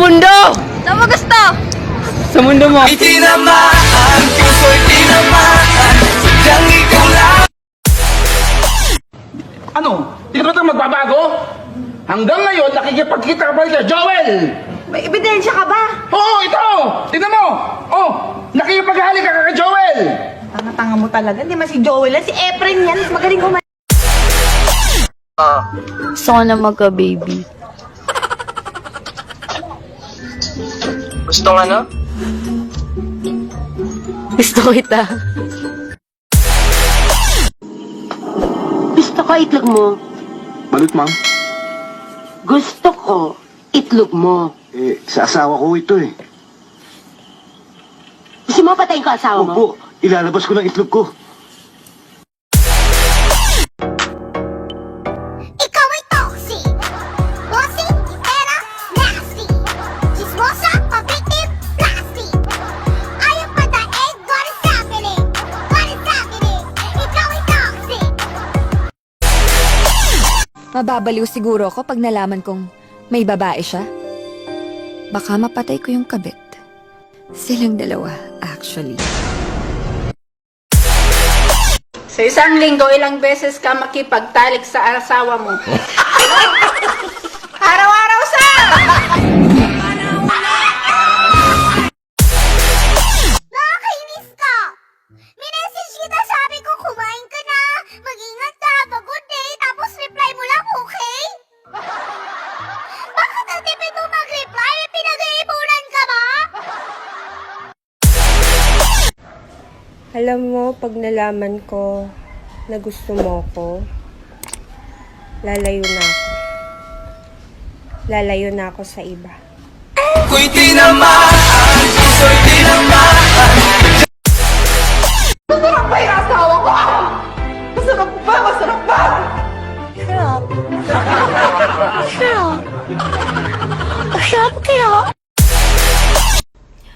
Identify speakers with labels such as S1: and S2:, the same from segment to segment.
S1: mundo!
S2: Saan mo gusto?
S1: Sa mundo mo.
S3: Itinamaan, puso'y tinamaan, sadyang ikaw lang.
S4: Ano? Di ka ba magbabago? Hanggang ngayon, nakikipagkita ka pa rin kay Joel!
S2: May ebidensya ka ba?
S4: Oo, ito! Tignan mo! Oh, nakikipaghali ka kay Joel!
S2: Tanga-tanga mo talaga. Hindi man si Joel yan. Si Efren yan. Mas magaling kumain.
S5: Gusto ko na magka-baby.
S3: Gusto nga no?
S5: Gusto kita.
S6: Gusto ko itlog mo.
S7: Balut, ma'am.
S6: Gusto ko itlog mo.
S7: Sa asawa ko ito eh.
S6: Gusto mo patayin ko asawa mo?
S7: Opo, ilalabas ko ng itlog ko.
S8: Ikaw ay toxic! Bossy, pera, nasty! Chismosa, objective, plastic! Ayaw pa daig, what is happening? What is happening? Ikaw ay toxic!
S9: Mababaliw siguro ako pag nalaman kong may babae siya. Baka mapatay ko yung kabit. Silang dalawa, actually.
S5: Sa isang linggo, ilang beses ka makipagtalik sa asawa mo? Araw-araw sa!
S8: Nakakainis ka! Minessage kita, sabi ko kumain ka na! Mag-ingat ka, pagod day, tapos reply mo lang, okay? Bakit ang tipid mo mag-reply? May pinag-iipunan ka ba?
S10: Alam mo, pag nalaman ko na gusto mo ko, lalayo na ako. Lalayo na ako sa iba.
S3: Ako'y tinamaan, puso'y tinamaan.
S2: Masarap ba yung asawa ko? Masarap ba? Masarap ba?
S8: Masarap kaya?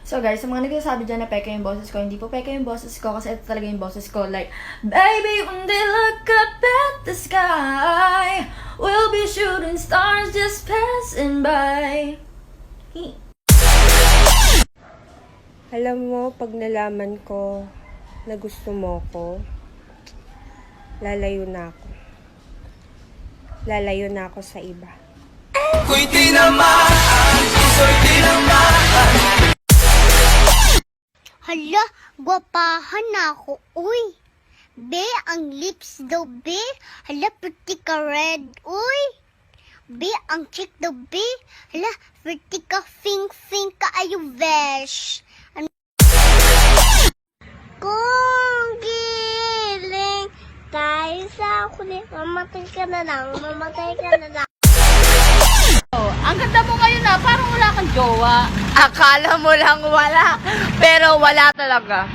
S5: So guys, sa mga nagsasabi dyan na peke yung boses ko, hindi po peke yung boses ko kasi ito talaga yung boses ko. Like, baby, when they look up at the sky, we'll be shooting stars just passing by.
S10: Alam mo, pag nalaman ko na gusto mo ko, lalayo na ako. Lalayo na ako sa iba.
S3: Ako'y tinamaan, puso'y tinamaan.
S8: Hala, gwapahan na ako. Uy, be, ang lips daw, be. Hala, pretty ka red. Uy, be, ang cheek daw, be. Hala, pretty ka, fing ka, ayo, vesh. Kung giling tayo sa kulit, mamatay ka na lang, mamatay ka na lang.
S5: Ang ganda mo ngayon na, parang wala kang jowa.
S2: Akala mo lang wala, pero wala talaga.